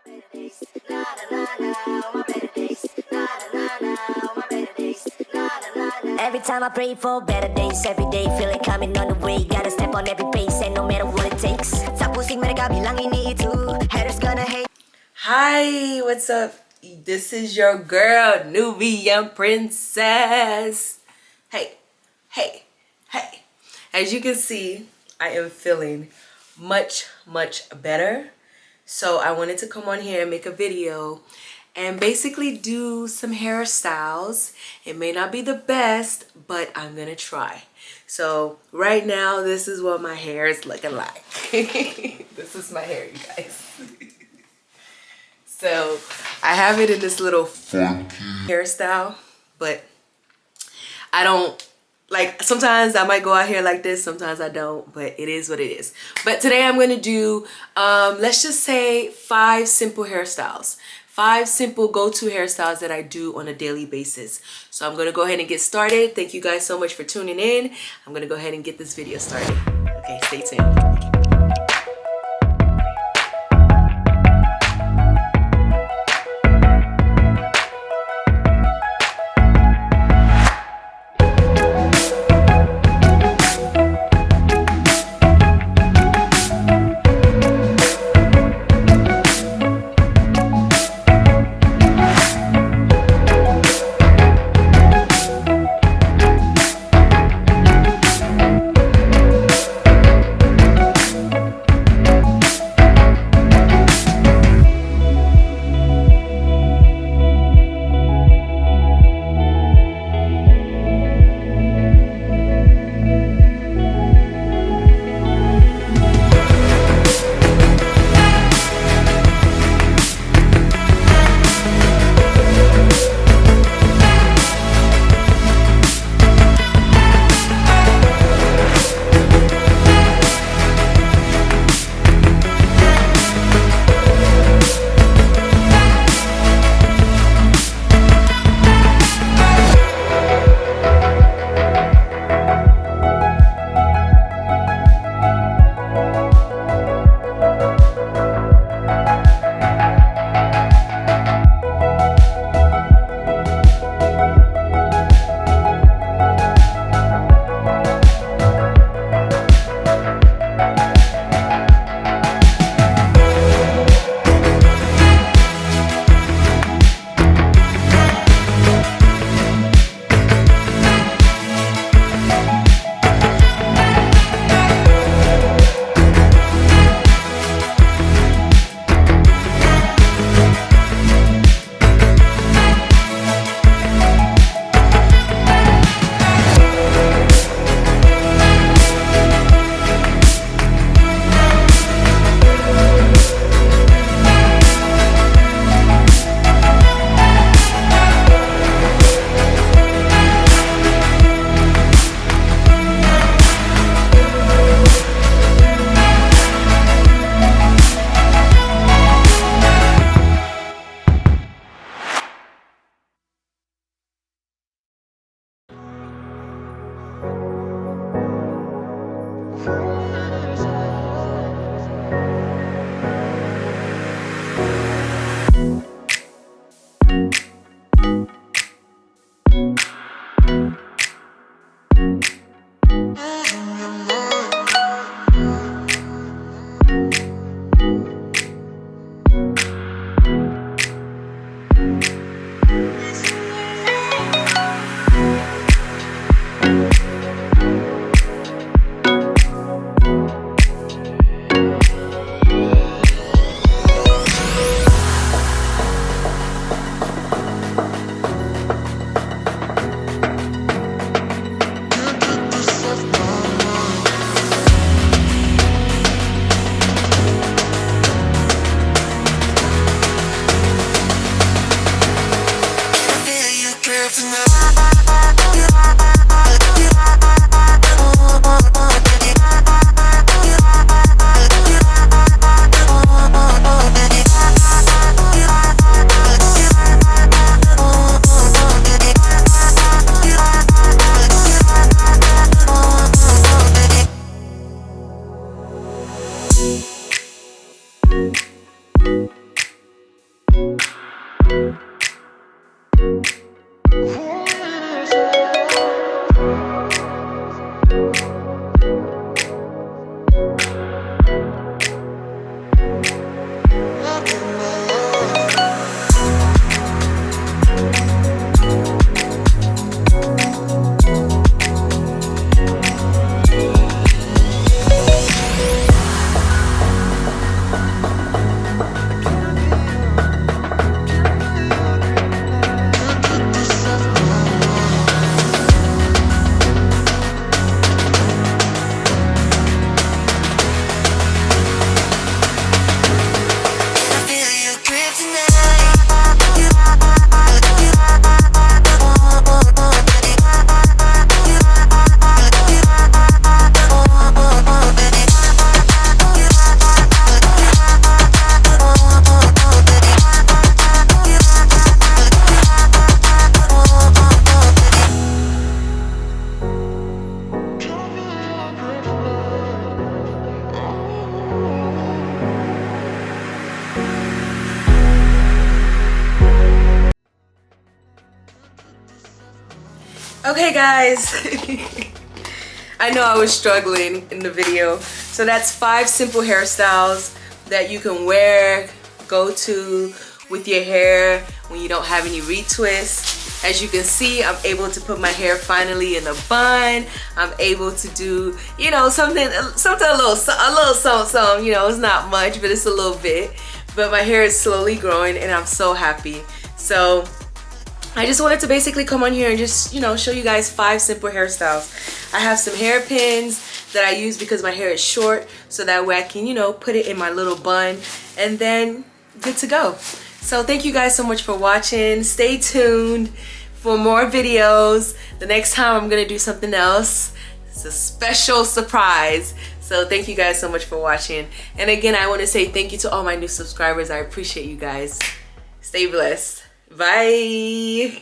Every time I pray for better days, every day feel it coming on the way. Gotta step on every pace and no matter what it takes. Tapos mereka bilang ini itu, haters gonna hate. Hi, what's up? This is your girl, Nubian Princess. Hey, hey, hey. As you can see, I am feeling much better. So I wanted to come on here and make a video and basically do some hairstyles. It may not be the best, but I'm gonna try. So right now, this is what my hair is looking like. This is my hair, you guys. So I have it in this little funky hairstyle, but I don't, like, sometimes I might go out here like this, sometimes I don't, but it is what it is. But today I'm gonna do, let's just say 5 simple hairstyles. 5 simple go-to hairstyles that I do on a daily basis. So I'm gonna go ahead and get started. Thank you guys so much for tuning in. I'm gonna go ahead and get this video started. Okay, stay tuned. Okay guys, I know I was struggling in the video. So that's 5 simple hairstyles that you can wear, go to with your hair when you don't have any retwists. As you can see, I'm able to put my hair finally in a bun. I'm able to do, you know, something a little something, you know, it's not much, but it's a little bit. But my hair is slowly growing and I'm so happy. So I just wanted to basically come on here and just, you know, show you guys 5 simple hairstyles. I have some hairpins that I use because my hair is short, so that way I can, you know, put it in my little bun and then good to go. So thank you guys so much for watching. Stay tuned for more videos. The next time I'm gonna do something else. It's a special surprise. So thank you guys so much for watching. And again, I want to say thank you to all my new subscribers. I appreciate you guys. Stay blessed. Bye.